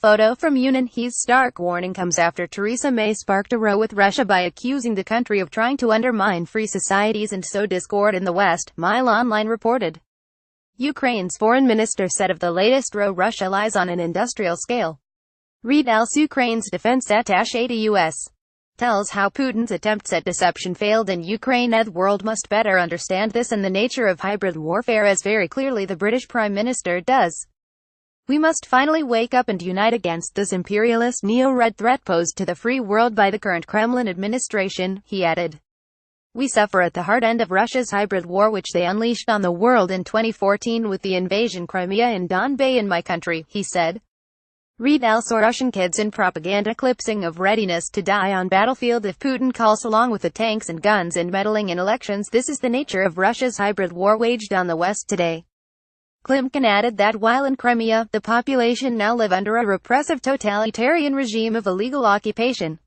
Photo from Yunnan. His stark warning comes after Theresa May sparked a row with Russia by accusing the country of trying to undermine free societies and sow discord in the West, Mile Online reported. Ukraine's foreign minister said of the latest row Russia lies on an industrial scale. Read else. Ukraine's defense attaché to U.S. tells how Putin's attempts at deception failed in Ukraine. The world must better understand this and the nature of hybrid warfare as very clearly the British Prime Minister does. We must finally wake up and unite against this imperialist neo-red threat posed to the free world by the current Kremlin administration, he added. We suffer at the hard end of Russia's hybrid war which they unleashed on the world in 2014 with the invasion Crimea and Donbas in my country, he said. Read else. Russian kids in propaganda clipping of readiness to die on battlefield if Putin calls along with the tanks and guns and meddling in elections. This is the nature of Russia's hybrid war waged on the West today. Klimkin added that while in Crimea, the population now live under a repressive totalitarian regime of illegal occupation.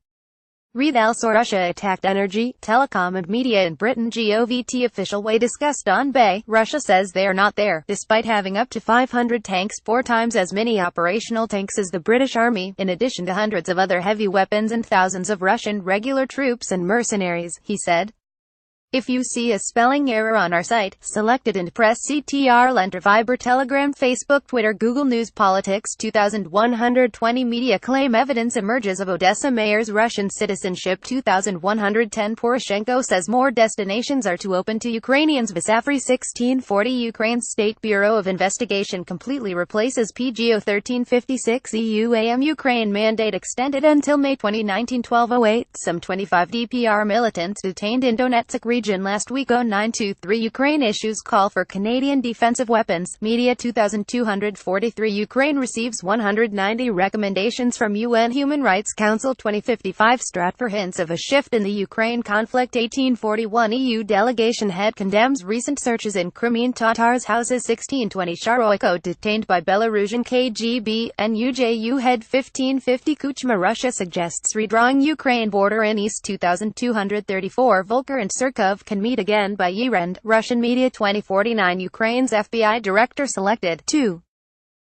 Read else. Russia attacked energy, telecom and media in Britain. GOVT official way discussed Donbas. Russia says they are not there, despite having up to 500 tanks, 4 times as many operational tanks as the British Army, in addition to hundreds of other heavy weapons and thousands of Russian regular troops and mercenaries, he said. If you see a spelling error on our site, select it and press Ctrl Enter. Viber, Telegram, Facebook, Twitter, Google News. Politics 2120 Media claim evidence emerges of Odessa mayor's Russian citizenship. 2110 Poroshenko says more destinations are to open to Ukrainians. Vasafri 1640 Ukraine's State Bureau of Investigation completely replaces PGO 1356 EUAM. Ukraine mandate extended until May 2019. 1208 Some 25 DPR militants detained in Donetsk region last week. 0923 Ukraine issues call for Canadian defensive weapons. Media 2243 Ukraine receives 190 recommendations from UN Human Rights Council. 2055 Stratfor hints of a shift in the Ukraine conflict. 1841 EU delegation head condemns recent searches in Crimean Tatars' houses. 1620 Sharoyko detained by Belarusian KGB. NUJU head. 1550 Kuchma Russia suggests redrawing Ukraine border in east. 2234 Volker and Surkov can meet again by year-end. Russian media 2049 Ukraine's FBI director selected to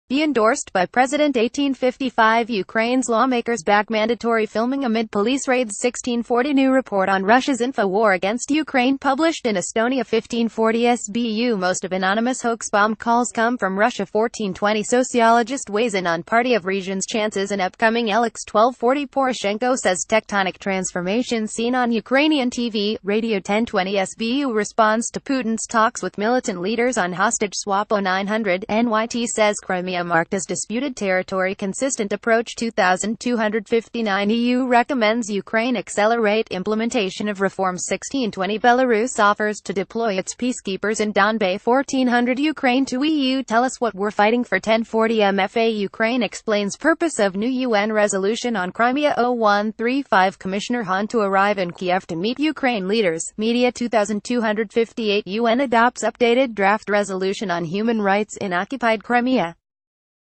be endorsed by President. 1855 Ukraine's lawmakers back mandatory filming amid police raids. 1640 New report on Russia's info war against Ukraine published in Estonia. 1540 SBU most of anonymous hoax bomb calls come from Russia. 1420 sociologist weighs in on party of region's chances in upcoming elections. 1240 Poroshenko says tectonic transformation seen on Ukrainian TV, radio. 1020 SBU responds to Putin's talks with militant leaders on hostage swap. 0900 NYT says Crimea marked as disputed territory. Consistent approach. 2259 EU recommends Ukraine accelerate implementation of reforms. 1620 Belarus offers to deploy its peacekeepers in Donbas. 1400 Ukraine to EU tell us what we're fighting for. 1040 MFA Ukraine explains purpose of new UN resolution on Crimea. 0135 Commissioner Hahn to arrive in Kiev to meet Ukraine leaders. Media 2258 UN adopts updated draft resolution on human rights in occupied Crimea.